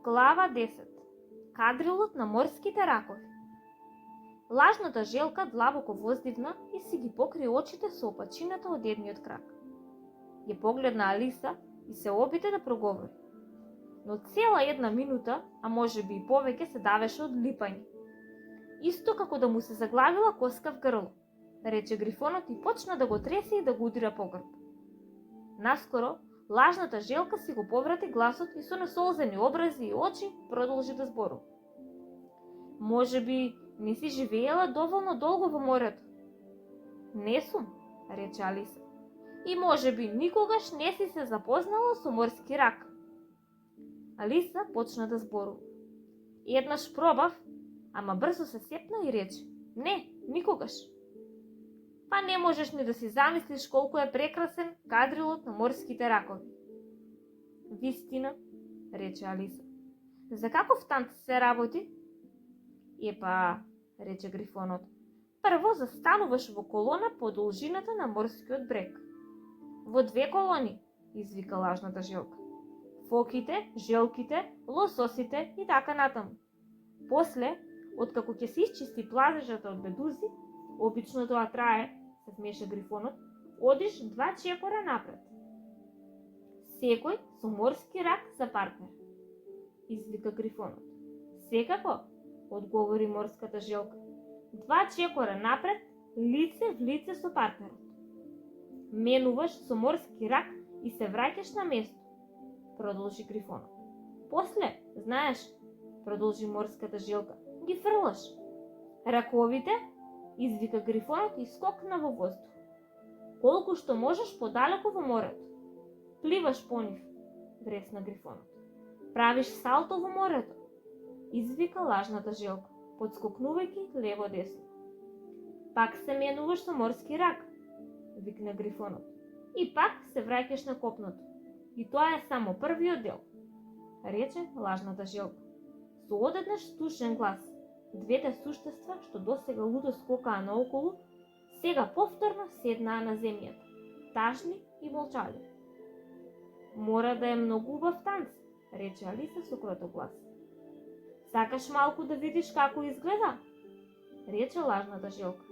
Глава 10. Кадрилот на морските ракови. Лажната желка длабоко воздивна и си ги покри очите со опачината од едниот крак. Ја погледна Алиса и се обиде да проговори. Но цела една минута, а можеби и повеќе, се давеше од липање. Исто како да му се заглавила коска в грло, рече Грифонот и почна да го тресе и да го удира по грб. Наскоро, лажната желка си го поврати гласот и со насолзени образи и очи продолжи да зборува. Можеби не си живеела доволно долго во морето. Не сум, рече Алиса. И можеби никогаш не си се запознала со морски рак. Алиса почна да зборува. Еднаш пробав, ама брзо се сепна и рече: не, никогаш. Па не можеш ни да си замислиш колку е прекрасен кадрилот на морските ракови. Вистина, рече Алиса. За каков танц се работи? Епа, рече Грифонот. Прво застануваш во колона по должината на морскиот брег. Во две колони, извика лажната желка. Фоките, желките, лососите и така натаму. После, откако ќе се исчисти плазежата од медузи, обично тоа трае, се смеша Грифонот, одиш 2 чекора напред. Секој со морски рак за партнер, извика Грифонот. Секако, одговори морската желка. 2 чекора напред, лице в лице со партнерот. Менуваш со морски рак и се враќаш на место, продолжи Грифонот. После, знаеш, продолжи морската желка, ги фрлаш. Раковите, извика Грифонот и скокна во воздух. Колку што можеш подалеку во морето. Пливаш по нив, вресна Грифонот. Правиш салто во морето, извика лажната желка, подскокнувајќи лево-десно. Пак се менуваш со морски рак, викна Грифонот. И пак се враќаш на копното. И тоа е само првиот дел, рече лажната желка. Со одеднаш стушен глас, двете суштества што досега лудо скокаа наоколу, сега повторно седнаа на земјата, тажни и молчаливи. Мора да е многу убав танц, рече Алиса со кроток глас. Сакаш малку да видиш како изгледа? Рече лажната желка.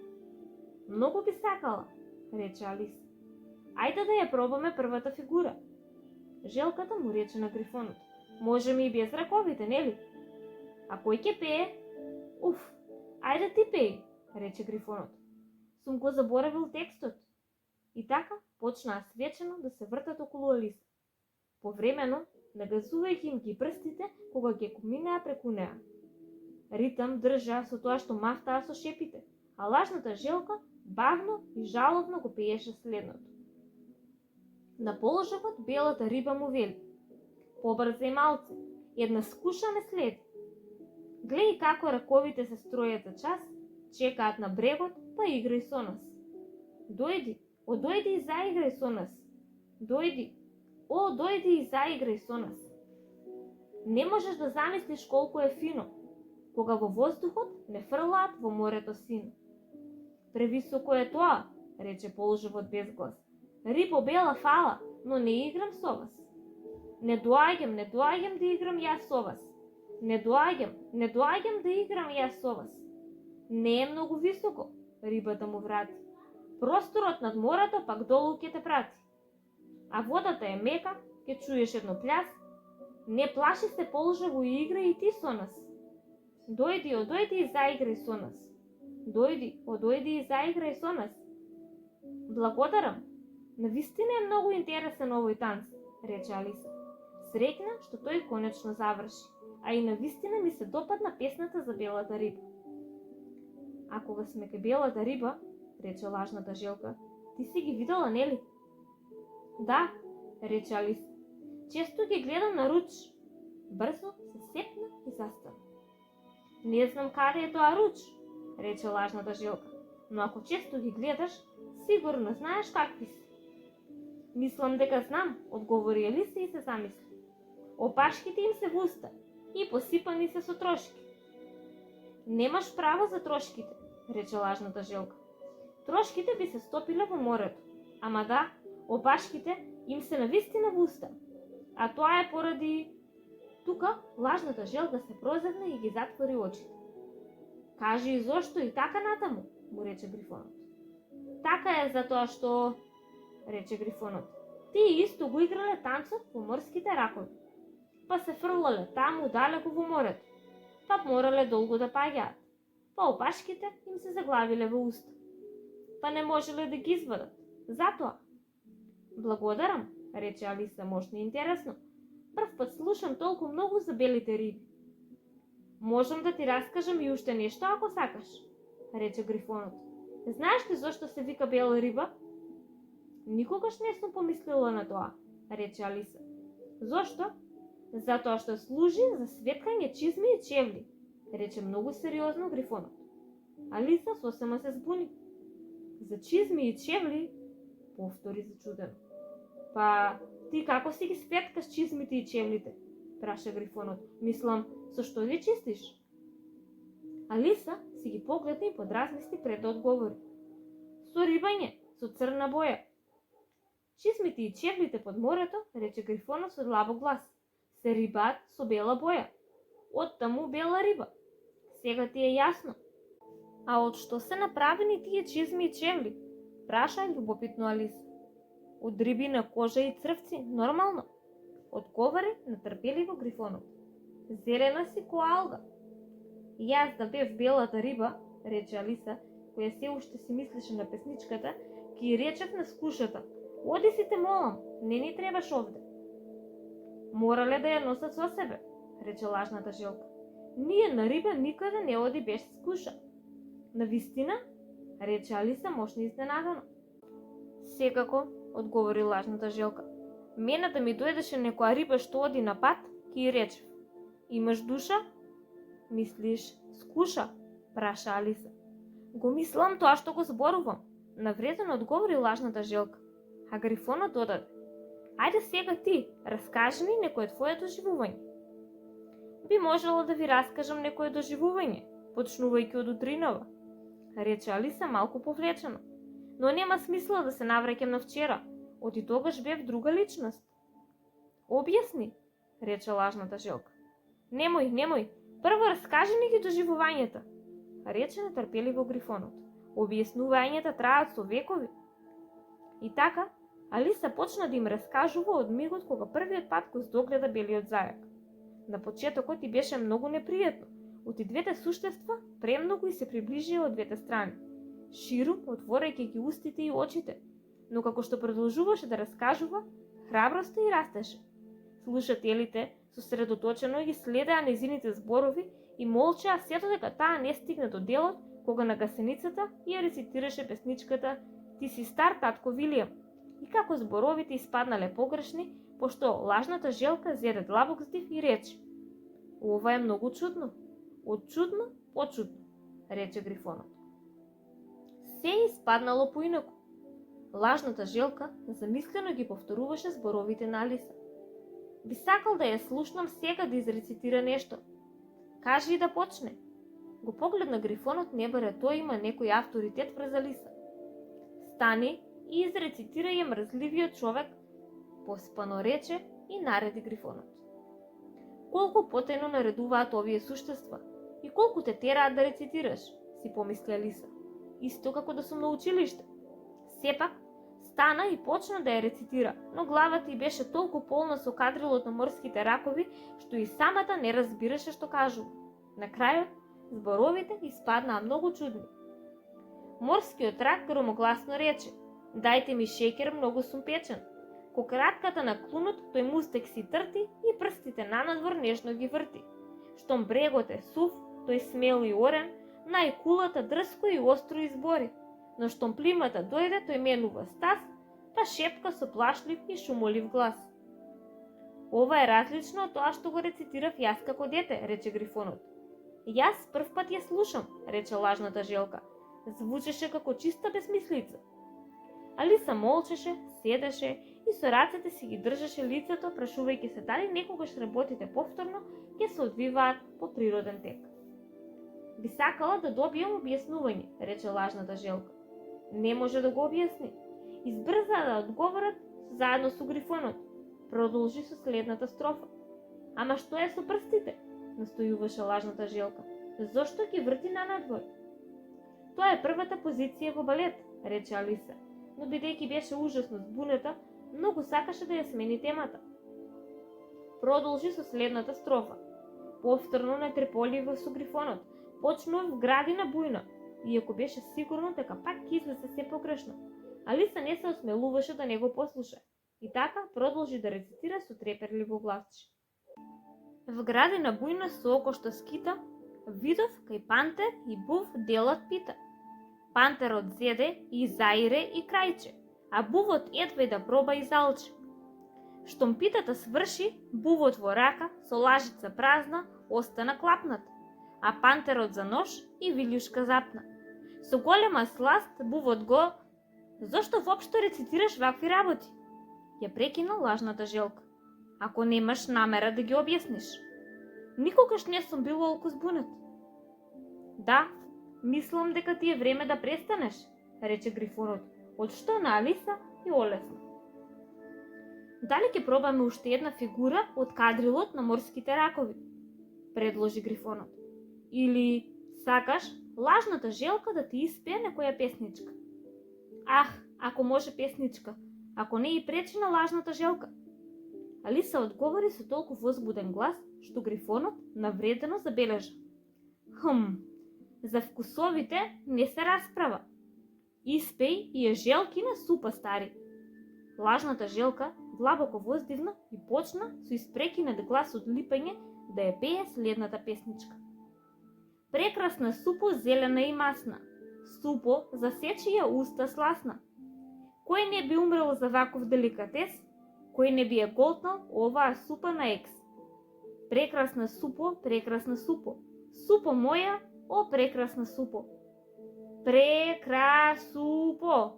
Многу би сакала, рече Алиса. Ајде да ја пробаме првата фигура. Желката му рече на Грифонот. Можеме и без раковите, нели? А кој ќе пее? Уф, ајде ти пеј, рече Грифонот. Сум го заборавил текстот. И така почнаа свечено да се вртат околу Алиса. Повремено, нагазувајќи им ги прстите кога ќе коминеа преку неа. Ритам држа со тоа што мафтаа со шепите, а лажната желка бавно и жаловно го пееше следното. На положокот белата риба му вели: побрзај малце, една скуша ме следи. Гледај како раковите се стројат за час, чекаат на брегот, па играј со нас. Дојди, одојди и заиграј со нас. Дојди, дојди и заиграј со нас. Не можеш да замислиш колку е фино, кога во воздухот не фрлаат во морето сино. Превисоко е тоа, рече полживот без глас. Рибо бела фала, но не играм со вас. Не доаѓам да играм јас со вас. Не доаѓам да играм јас со вас. Не е многу високо, рибата му врати. Просторот над морето пак долу ќе те прати. А водата е мека, ќе чуеш едно пљас. Не плаши се, полжево и играј и ти со нас. Дојди, одојди и заиграј со нас. Дојди, одојди и заиграј со нас. Благодарам. Навистина е многу интересен овој танц, рече Алиса. Среќна што тој конечно заврши, а и навистина ми се допадна песната за белата риба. А кога сме кај белата риба, рече лажната желка, ти си ги видела, нели? Да, рече Алиса. Често ги гледам на руч. Брзо се сепна и застана. Не знам каде е тоа руч, рече лажната желка, но ако често ги гледаш, сигурно знаеш какви се. Мислам дека знам, одговори Алиса и се замисли. Опашките им се в уста и посипани се со трошки. Немаш право за трошките, рече лажната желка. Трошките би се стопиле во морето, ама да, опашките им се навистина в уста. А тоа е поради... Тука лажната желка се прозевна и ги затвори очите. Кажи зошто и така натаму, му рече Грифонот. Така е затоа што, рече Грифонот, тие исто го играле танцот во морските ракови, па се фрлале таму далеку во морето, па морале долго да паѓаат, па опашките им се заглавиле во уста, па не можеле да ги извадат, затоа. Благодарам, рече Алиса, мощно и интересно. Прв пат слушам толку многу за белите риби. Можам да ти раскажам и уште нешто ако сакаш, рече Грифонот. Знаеш ли зошто се вика бела риба? Никогаш не сум помислила на тоа, рече Алиса. Зошто? Затоа што служи за светкање чизми и чевли, рече многу сериозно Грифонот. Алиса сосема се збуни. За чизми и чевли, повтори зачудено. Па, ти како си ги светкаш чизмите и чевлите? Праша Грифонот. Мислам, со што ги чистиш? Алиса си ги погледна и подразмисли пред да одговори. Со рибање, со црна боја. Чизмите и чевлите под морето, рече Грифонот со длабок глас, се рибаат со бела боја. Од таму бела риба. Сега ти е јасно. А од што се направени тие чизми и чевли? Праша љубопитно Алиса. Од рибина кожа и црвци, нормално. Одговори натрпеливо Грифонот. Зелена си која алга. Јас да бев белата риба, рече Алиса, која се уште си мислеше на песничката, ки речев на скушата. Оди си те молам, не ни требаш овде. Морале да ја носат со себе, рече лажната желка. Ние на риба никаде не оди без скуша. Навистина? Рече Алиса мощно изненадано. Секако, одговори лажната желка. Мене да ми дојдеше некоја риба што оди на пат, ки речев. Имаш душа? Мислиш, скуша? Праша Алиса. Го мислам тоа што го зборувам. Навредено одговори лажната желка. А Грифонот додаде. Ајде сега ти, раскажи ни некое твое доживување. Би можело да ви раскажам некое доживување, почнувајќи од утринава, рече Алиса малку повлечено. Но нема смисла да се навраќам на вчера, од и тогаш бев друга личност. Објасни, рече лажната желка. Немој, прво раскажи ни ги доживувањата, рече нетрпеливо Грифонот. Објаснувањата траат со векови. И така, Алиса почна да им раскажува од мигот кога првиот пат го здогледа белиот зајак. На почетокот и беше многу непријатно. Од и двете суштества премногу и се приближија од двете страни, ширу отворајќи ги устите и очите, но како што продолжуваше да раскажува, храброста и растеше. Слушателите сосредоточено ги следеа нејзините зборови и молчеа сето дека таа не стигна до делот кога на гасеницата ја рецитираше песничката "Ти си стар, татко Вилијам", и како зборовите испаднале погрешни, пошто лажната желка зеде длабок здив и рече: "Ова е многу чудно. Од чудно почудно", рече Грифонот. Се испаднало поинаку. Лажната желка замислено ги повторуваше зборовите на Алиса. Би сакал да ја слушнам сега да изрецитира нешто. Кажи и да почне. Го погледна Грифонот, не баре тој има некој авторитет врз Алиса. Стани и изрецитира ја мрзливиот човек, поспано рече и нареди Грифонот. Колку потајно наредуваат овие суштества и колку те тераат да рецитираш, си помисли Алиса. Исто како да сум на училиште. Сепак, стана и почна да ја рецитира, но главата ѝ беше толку полна со кадрилот на морските ракови, што и самата не разбираше што кажува. На крајот, зборовите испаднаа многу чудни. Морскиот рак громогласно рече: "Дајте ми шеќер, многу сум печен." Кократката на клунот тој мустек си трти и прстите нанадвор нежно ги врти. Штом брегот е сув, тој смел и орен, најкулата дрско и остро избори. Но штом плимата дојде, тој менува стас, па шепка со плашлив и шумолив глас. Ова е различно од тоа што го рецитирав јас како дете, рече Грифонот. Јас прв пат ја слушам, рече лажната желка. Звучеше како чиста безмислица. Алиса молчеше, седеше и со рацете си ги држеше лицето, прашувајќи се дали некогаш работите повторно ќе се одвиваат по природен тек. Би сакала да добијам објаснување, рече лажната желка. Не може да го објасни. Избрза да одговорат заедно со Грифонот. Продолжи со следната строфа. Ама што е со прстите? Настојуваше лажната желка. Зошто ги врти на надвор? Тоа е првата позиција во балет, рече Алиса, но бидејќи беше ужасно збуната, многу сакаше да ја смени темата. Продолжи со следната строфа. Повторно нетреполиво со грифонот, почнува вградина бујна, иако беше сигурно дека пак ќе излезе се погрешно. Алиса не се осмелуваше да не го послуша и така продолжи да рецитира со треперливо гласче. Вградина бујна со око што скита, видов кај пантер и був делот пита. Пантерот зеде и заире и крајче, а бувот едва и да проба и залче. Штом питата сврши, бувот во рака со лажица празна остана клапнат, а пантерот за нож и вилјушка запна. Со голема сласт бувот го: "Зошто воопшто рецитираш вакви работи?" Ја прекина лажната желка. "Ако немаш намера да ги објасниш." "Никогаш не сум бил олку збунет." "Да, мислам дека ти е време да престанеш," рече грифонот, од што на Алиса и олесна. "Дали ќе пробаме уште една фигура од кадрилот на морските ракови?" предложи грифонот. "Или сакаш лажната желка да ти испее некоја песничка?" "Ах, ако може песничка, ако не и пречи на лажната желка." Алиса одговори со толку возбуден глас, што грифонот навредено забележа. За вкусовите не се расправа. Испеј и е желкина супа, стари." Лажната желка длабоко воздивна и почна со испрекинат глас од липење да ја пее следната песничка. "Прекрасна супо, зелена и масна, супо за сечија уста сласна. Кој не би умрел за ваков деликатес, кој не би ја голтнал оваа супа на екс. Прекрасна супо, супо моја, о прекрасна супо. Прекрасупо,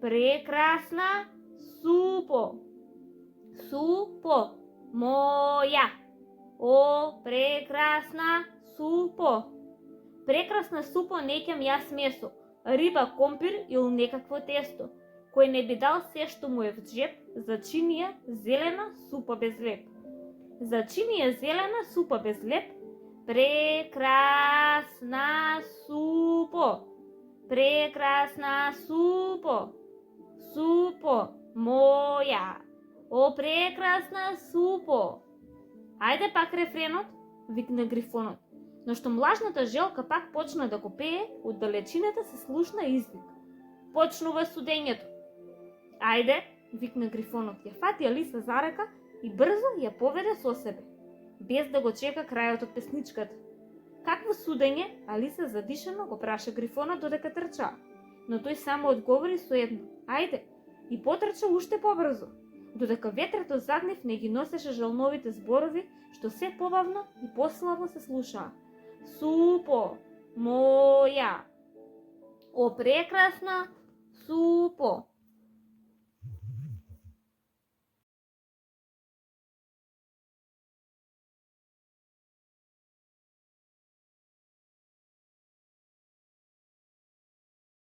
прекрасна супо. Супо моја, о прекрасна супо. Прекрасна супо неќам јас месо, риба, компир или некакво тесто. Кој не би дал се што му е в джеп, зачинија зелена супа без леп. Зачинија зелена супа без леп, прекрасна супо, прекрасна супо, супо моја, о прекрасна супо." "Ајде пак рефренот," викна грифонот, но што млажната желка пак почна да го пее, од далечината се слушна извик. "Почнува судењето." "Ајде," викна грифонот, ја фати Алиса за рака и брзо ја поведе со себе, без да го чека крајот од песничката. "Какво судење?" Алиса задишано го праша грифонот додека трча, но тој само одговори со едно: "Ајде," и потрча уште побрзо, додека ветрот од заднив не ги носеше жалновите зборови, што се побавно и послабо се слушаа. "Супо моја, о прекрасна супо."